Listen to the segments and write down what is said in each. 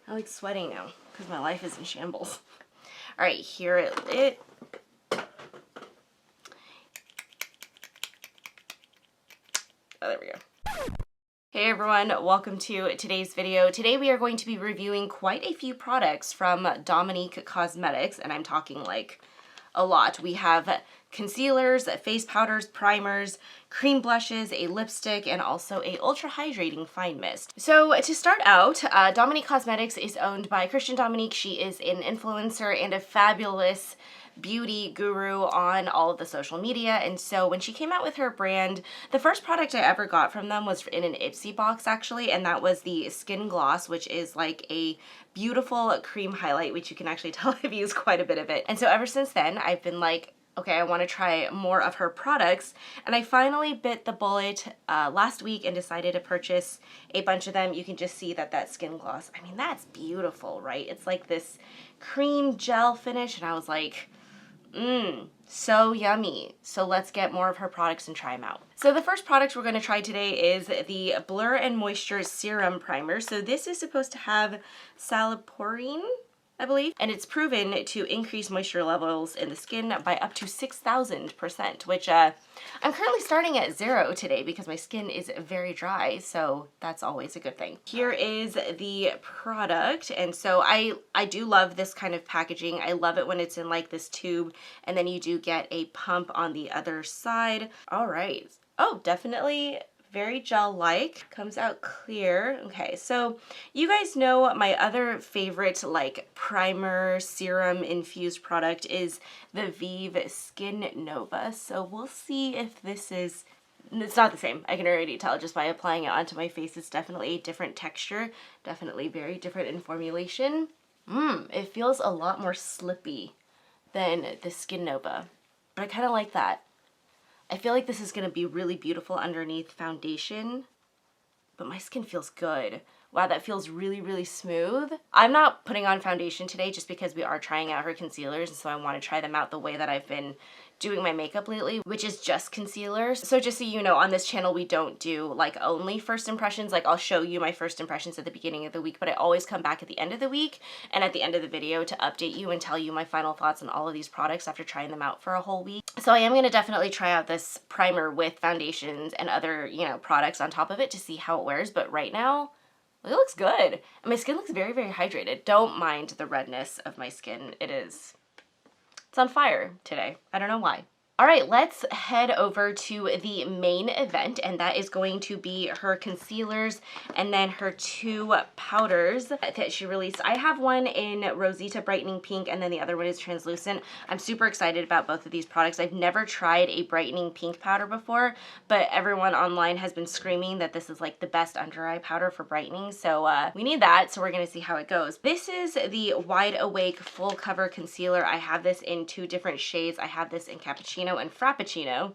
I like sweating now because my life is in shambles. All right, here it. Oh, there we go. Hey everyone, welcome to today's video. Today we are going to be reviewing quite a few products from Dominique Cosmetics, and I'm talking like a lot. We have concealers, face powders, primers, cream blushes, a lipstick, and also a ultra hydrating fine mist. So to start out, Dominique Cosmetics is owned by Christian Dominique. She is an influencer and a fabulous beauty guru on all of the social media, and so when she came out with her brand, the first product I ever got from them was in an Ipsy box actually, and that was the Skin Gloss, which is like a beautiful cream highlight, which you can actually tell I've used quite a bit of it. And so ever since then, I've been like, okay, I want to try more of her products, and I finally bit the bullet last week and decided to purchase a bunch of them. You can just see that that Skin Gloss, I mean, that's beautiful, right? It's like this cream gel finish, and I was like, so yummy. So let's get more of her products and try them out. So the first product we're going to try today is the Blur and Moisture Serum Primer. So this is supposed to have saliporine, I believe, and it's proven to increase moisture levels in the skin by up to 6,000%, which I'm currently starting at 0 today because my skin is very dry, so that's always a good thing. Here is the product, and so I do love this kind of packaging. I love it when it's in like this tube, and then you do get a pump on the other side. All right. Oh, definitely very gel-like, comes out clear. Okay, so you guys know my other favorite like primer serum infused product is the Vive Skin Nova. So we'll see if this is, it's not the same. I can already tell just by applying it onto my face. It's definitely a different texture, definitely very different in formulation. It feels a lot more slippy than the Skin Nova, but I kind of like that. I feel like this is going to be really beautiful underneath foundation, but my skin feels good. Wow, that feels really, really smooth. I'm not putting on foundation today just because we are trying out her concealers, and so I want to try them out the way that I've been doing my makeup lately, which is just concealers. So just so you know, on this channel we don't do like only first impressions. Like I'll show you my first impressions at the beginning of the week, but I always come back at the end of the week and at the end of the video to update you and tell you my final thoughts on all of these products after trying them out for a whole week. So I am going to definitely try out this primer with foundations and other, you know, products on top of it to see how it wears, but right now it looks good. And my skin looks very, very hydrated. Don't mind the redness of my skin. It's on fire today. I don't know why. All right, let's head over to the main event, and that is going to be her concealers and then her 2 powders that she released. I have one in Rosita Brightening Pink, and then the other one is translucent. I'm super excited about both of these products. I've never tried a brightening pink powder before, but everyone online has been screaming that this is like the best under eye powder for brightening, so we need that, so we're gonna see how it goes. This is the Wide Awake Full Cover Concealer. I have this in 2 different shades. I have this in Cappuccino and Frappuccino.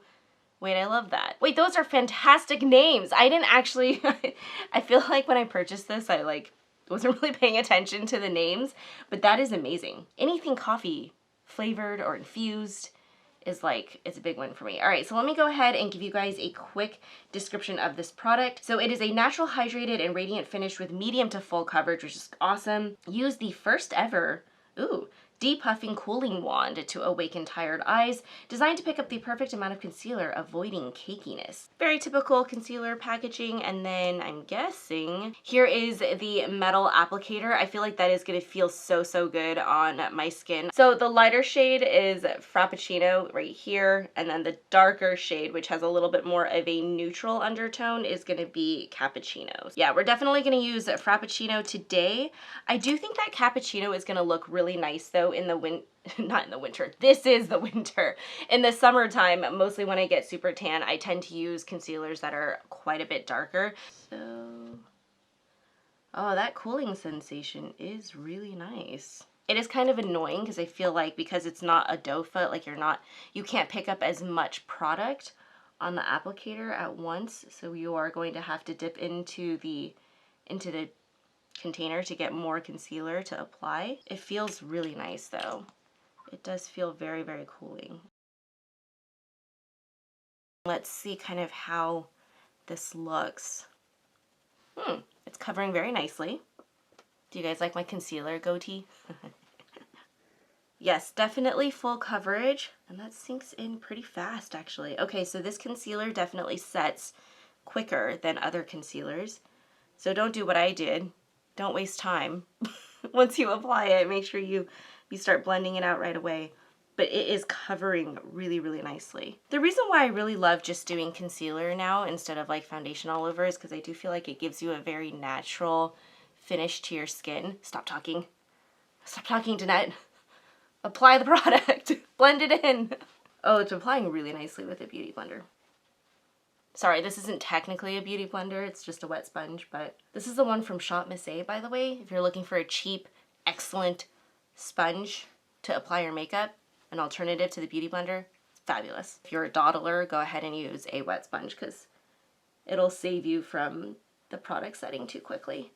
Wait, I love that. Wait, those are fantastic names. I didn't actually, I feel like when I purchased this, I like wasn't really paying attention to the names, but that is amazing. Anything coffee flavored or infused is like, it's a big one for me. All right, so let me go ahead and give you guys a quick description of this product. So it is a natural hydrated and radiant finish with medium to full coverage, which is awesome. Use the first ever, depuffing cooling wand to awaken tired eyes, designed to pick up the perfect amount of concealer, avoiding cakiness. Very typical concealer packaging, and then I'm guessing here is the metal applicator. I feel like that is going to feel so, so good on my skin. So the lighter shade is Frappuccino right here, and then the darker shade, which has a little bit more of a neutral undertone, is going to be Cappuccino. Yeah, we're definitely going to use Frappuccino today. I do think that Cappuccino is going to look really nice though in the not in the winter. This is the winter. In the summertime, mostly when I get super tan, I tend to use concealers that are quite a bit darker. So, oh, that cooling sensation is really nice. It is kind of annoying because I feel like because it's not a doe foot, like you can't pick up as much product on the applicator at once. So you are going to have to dip into the container to get more concealer to apply. It feels really nice though. It does feel very, very cooling. Let's see kind of how this looks. It's covering very nicely. Do you guys like my concealer goatee? Yes, definitely full coverage, and that sinks in pretty fast actually. Okay, so this concealer definitely sets quicker than other concealers. So don't do what I did. Don't waste time. Once you apply it, make sure you start blending it out right away. But it is covering really, really nicely. The reason why I really love just doing concealer now instead of like foundation all over is because I do feel like it gives you a very natural finish to your skin. Stop talking. Stop talking, Danette. Apply the product. Blend it in. Oh, it's applying really nicely with a beauty blender. Sorry, this isn't technically a beauty blender, it's just a wet sponge, but this is the one from Shop Miss A, by the way. If you're looking for a cheap, excellent sponge to apply your makeup, an alternative to the beauty blender, it's fabulous. If you're a dawdler, go ahead and use a wet sponge because it'll save you from the product setting too quickly.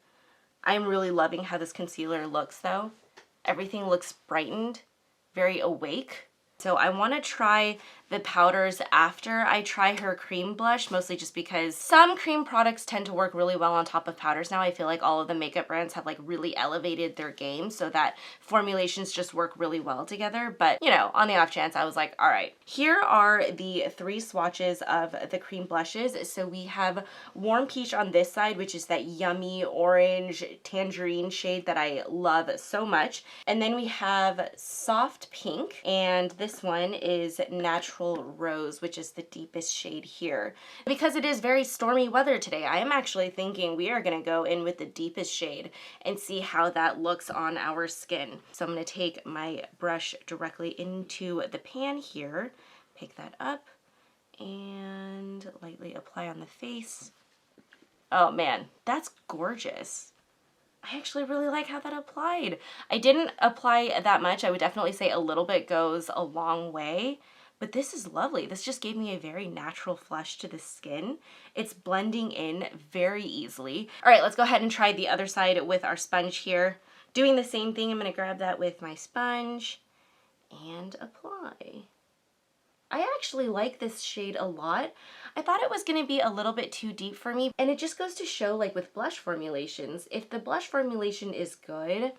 I'm really loving how this concealer looks though. Everything looks brightened, very awake. So I want to try the powders after I try her cream blush, mostly just because some cream products tend to work really well on top of powders now. I feel like all of the makeup brands have like really elevated their game so that formulations just work really well together. But you know, on the off chance, I was like, all right, here are the 3 swatches of the cream blushes. So we have Warm Peach on this side, which is that yummy orange tangerine shade that I love so much. And then we have Soft Pink, and this one is Natural Rose, which is the deepest shade here. Because it is very stormy weather today, I am actually thinking we are gonna go in with the deepest shade and see how that looks on our skin. So I'm gonna take my brush directly into the pan here, pick that up, and lightly apply on the face. Oh man, that's gorgeous. I actually really like how that applied. I didn't apply that much. I would definitely say a little bit goes a long way, but this is lovely. This just gave me a very natural flush to the skin. It's blending in very easily. All right, let's go ahead and try the other side with our sponge here. Doing the same thing, I'm gonna grab that with my sponge and apply. I actually like this shade a lot. I thought it was going to be a little bit too deep for me, and it just goes to show, like with blush formulations, if the blush formulation is good,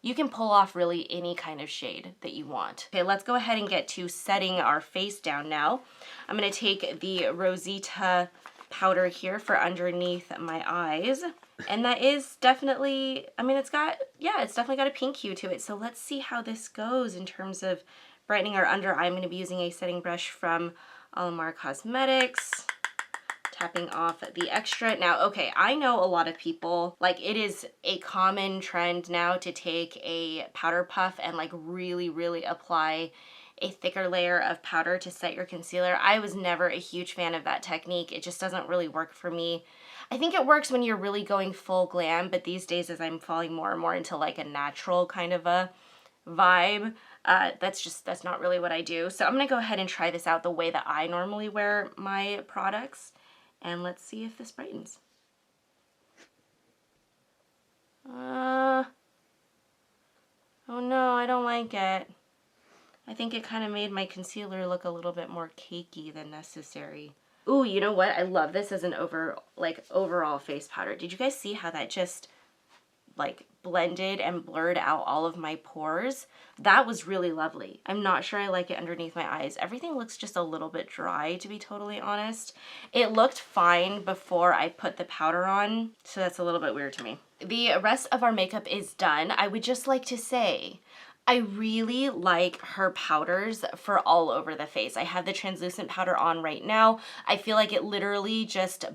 you can pull off really any kind of shade that you want. Okay, let's go ahead and get to setting our face down now. I'm going to take the Rosita powder here for underneath my eyes, and that is definitely, I mean, it's definitely got a pink hue to it, so let's see how this goes in terms of brightening our under eye. I'm going to be using a setting brush from Alamar Cosmetics, tapping off the extra. Now, okay, I know a lot of people, like it is a common trend now to take a powder puff and like really, really apply a thicker layer of powder to set your concealer. I was never a huge fan of that technique. It just doesn't really work for me. I think it works when you're really going full glam, but these days as I'm falling more and more into like a natural kind of a vibe, that's not really what I do. So I'm gonna go ahead and try this out the way that I normally wear my products, and let's see if this brightens. Oh no, I don't like it. I think it kind of made my concealer look a little bit more cakey than necessary. Ooh, you know what? I love this as an overall face powder. Did you guys see how that just like blended and blurred out all of my pores? That was really lovely. I'm not sure I like it underneath my eyes. Everything looks just a little bit dry, to be totally honest. It looked fine before I put the powder on, so that's a little bit weird to me. The rest of our makeup is done. I would just like to say, I really like her powders for all over the face. I have the translucent powder on right now. I feel like it literally just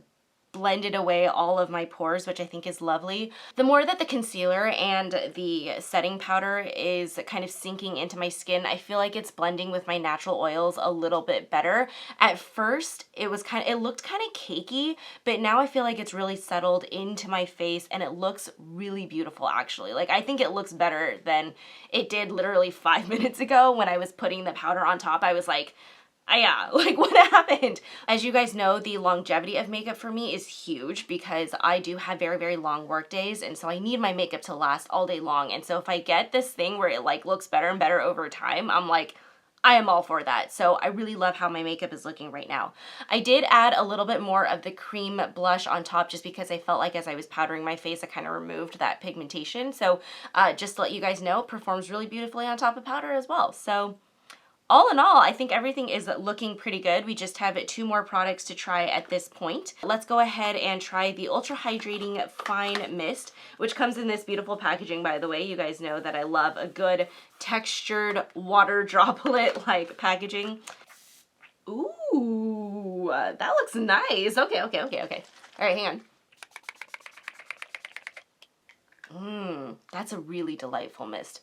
blended away all of my pores, which I think is lovely. The more that the concealer and the setting powder is kind of sinking into my skin, I feel like it's blending with my natural oils a little bit better. At first, it looked kind of cakey, but now I feel like it's really settled into my face and it looks really beautiful actually. Like I think it looks better than it did literally 5 minutes ago when I was putting the powder on top. I was like, yeah, like what happened? As you guys know, the longevity of makeup for me is huge because I do have very, very long work days, and so I need my makeup to last all day long. And so if I get this thing where it like looks better and better over time, I'm like, I am all for that. So I really love how my makeup is looking right now. I did add a little bit more of the cream blush on top just because I felt like as I was powdering my face, I kind of removed that pigmentation. So just to let you guys know, it performs really beautifully on top of powder as well. So all in all, I think everything is looking pretty good. We just have 2 more products to try at this point. Let's go ahead and try the Ultra Hydrating Fine Mist, which comes in this beautiful packaging, by the way. You guys know that I love a good textured water droplet-like packaging. Ooh, that looks nice. Okay. All right, hang on. That's a really delightful mist.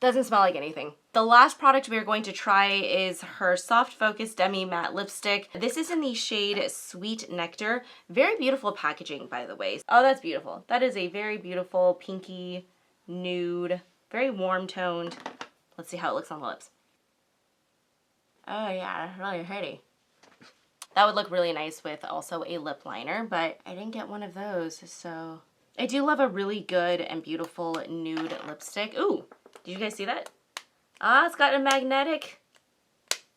Doesn't smell like anything. The last product we are going to try is her Soft Focus Demi Matte Lipstick. This is in the shade Sweet Nectar. Very beautiful packaging, by the way. Oh, that's beautiful. That is a very beautiful pinky nude, very warm toned. Let's see how it looks on the lips. Oh yeah, that's really pretty. That would look really nice with also a lip liner, but I didn't get one of those, so. I do love a really good and beautiful nude lipstick. Ooh. Did you guys see that? Ah, it's got a magnetic.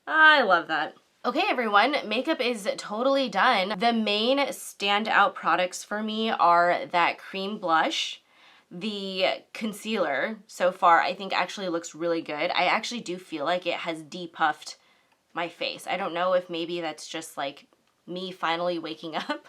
I love that. Okay, everyone, makeup is totally done. The main standout products for me are that cream blush, the concealer so far I think actually looks really good. I actually do feel like it has depuffed my face. I don't know if maybe that's just like me finally waking up.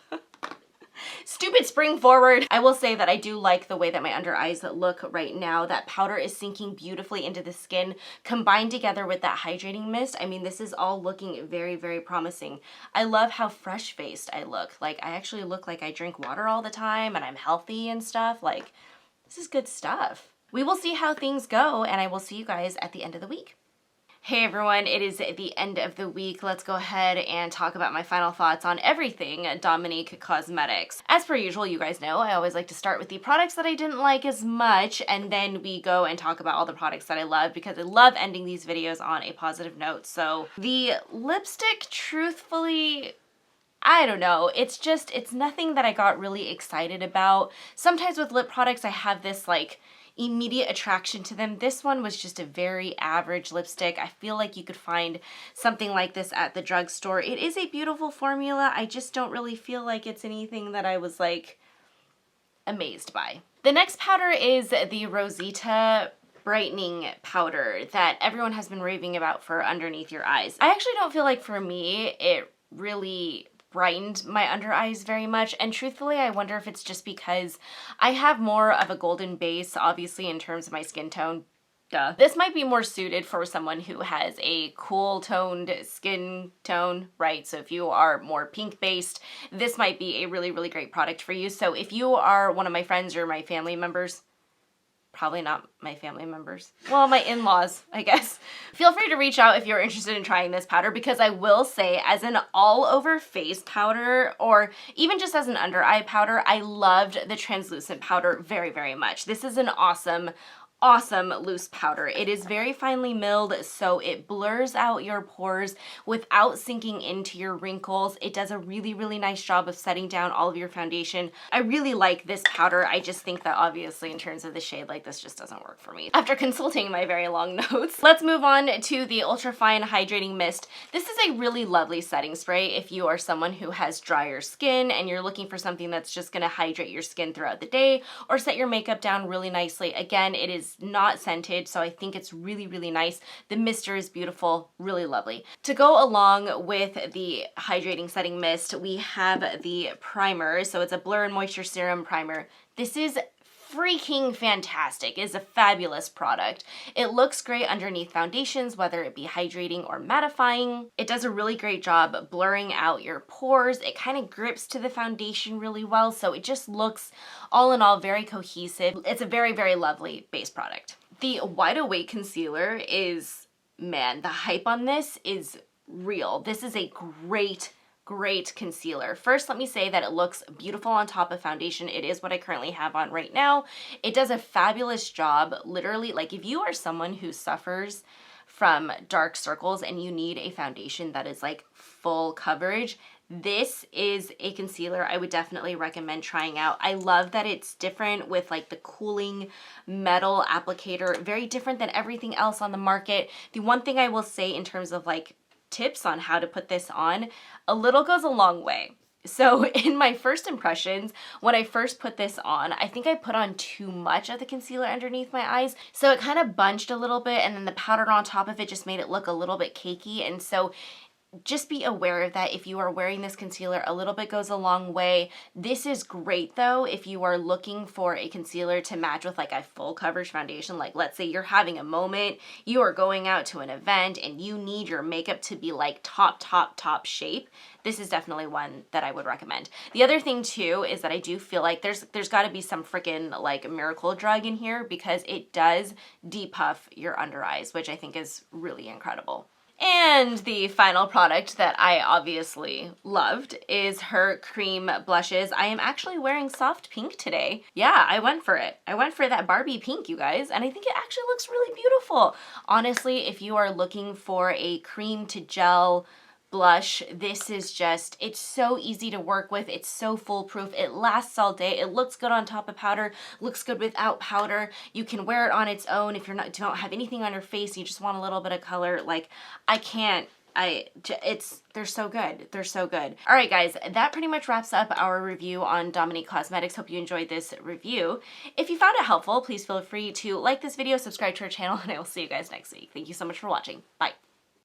Stupid spring forward. I will say that I do like the way that my under eyes look right now. That powder is sinking beautifully into the skin, combined together with that hydrating mist. I mean, this is all looking very, very promising. I love how fresh-faced I look. Like, I actually look like I drink water all the time and I'm healthy and stuff. Like, this is good stuff. We will see how things go, and I will see you guys at the end of the week. Hey everyone, it is the end of the week. Let's go ahead and talk about my final thoughts on everything Dominique Cosmetics. As per usual, you guys know, I always like to start with the products that I didn't like as much, and then we go and talk about all the products that I love, because I love ending these videos on a positive note. So the lipstick, truthfully, I don't know. It's nothing that I got really excited about. Sometimes with lip products, I have this like immediate attraction to them. This one was just a very average lipstick. I feel like you could find something like this at the drugstore. It is a beautiful formula. I just don't really feel like it's anything that I was like amazed by. The next powder is the Rosita brightening powder that everyone has been raving about for underneath your eyes. I actually don't feel like for me it really brightened my under eyes very much, and truthfully I wonder if it's just because I have more of a golden base, obviously, in terms of my skin tone. Duh. This might be more suited for someone who has a cool toned skin tone, right? So if you are more pink based, this might be a really, really great product for you. So if you are one of my friends or my family members, probably not my family members, well, my in-laws, I guess, feel free to reach out if you're interested in trying this powder, because I will say, as an all-over face powder, or even just as an under eye powder, I loved the translucent powder very, very much. This is an awesome loose powder. It is very finely milled, so it blurs out your pores without sinking into your wrinkles. It does a really, really nice job of setting down all of your foundation. I really like this powder. I just think that obviously in terms of the shade, like, this just doesn't work for me after consulting my very long notes. Let's move on to the Ultra Fine Hydrating Mist. This is a really lovely setting spray if you are someone who has drier skin and you're looking for something that's just gonna hydrate your skin throughout the day or set your makeup down really nicely. Again, it is not scented, so I think it's really, really nice. The mister is beautiful, really lovely. To go along with the hydrating setting mist, we have the primer. So it's a Blur and Moisture Serum Primer. This is freaking fantastic. It is a fabulous product. It looks great underneath foundations, whether it be hydrating or mattifying. It does a really great job blurring out your pores. It kind of grips to the foundation really well, so it just looks, all in all, very cohesive. It's a very, very lovely base product. The Wide Awake Concealer is, man, the hype on this is real. This is a great concealer. First, let me say that it looks beautiful on top of foundation. It is what I currently have on right now. It does a fabulous job. Literally, like, if you are someone who suffers from dark circles and you need a foundation that is like full coverage, This is a concealer I would definitely recommend trying out. I love that it's different with like the cooling metal applicator, very different than everything else on the market. The one thing I will say in terms of like tips on how to put this on, a little goes a long way. So in my first impressions, when I first put this on, I think I put on too much of the concealer underneath my eyes. So it kind of bunched a little bit, and then the powder on top of it just made it look a little bit cakey. And so just be aware of that. If you are wearing this concealer, a little bit goes a long way. This is great though if you are looking for a concealer to match with like a full coverage foundation. Like let's say you're having a moment, you are going out to an event and you need your makeup to be like top shape. This is definitely one that I would recommend. The other thing too is that I do feel like there's got to be some freaking like miracle drug in here, because it does depuff your under eyes, which I think is really incredible. And the final product that I obviously loved is her cream blushes. I am actually wearing soft pink today. Yeah, I went for it. I went for that Barbie pink, you guys, and I think it actually looks really beautiful. Honestly, if you are looking for a cream to gel blush, this is just, it's so easy to work with. It's so foolproof. It lasts all day. It looks good on top of powder, looks good without powder. You can wear it on its own if you're don't have anything on your face, you just want a little bit of color. Like they're so good. They're so good. All right, guys, that pretty much wraps up our review on Dominique Cosmetics. Hope you enjoyed this review. If you found it helpful, please feel free to like this video, subscribe to our channel, and I will see you guys next week. Thank you so much for watching. Bye.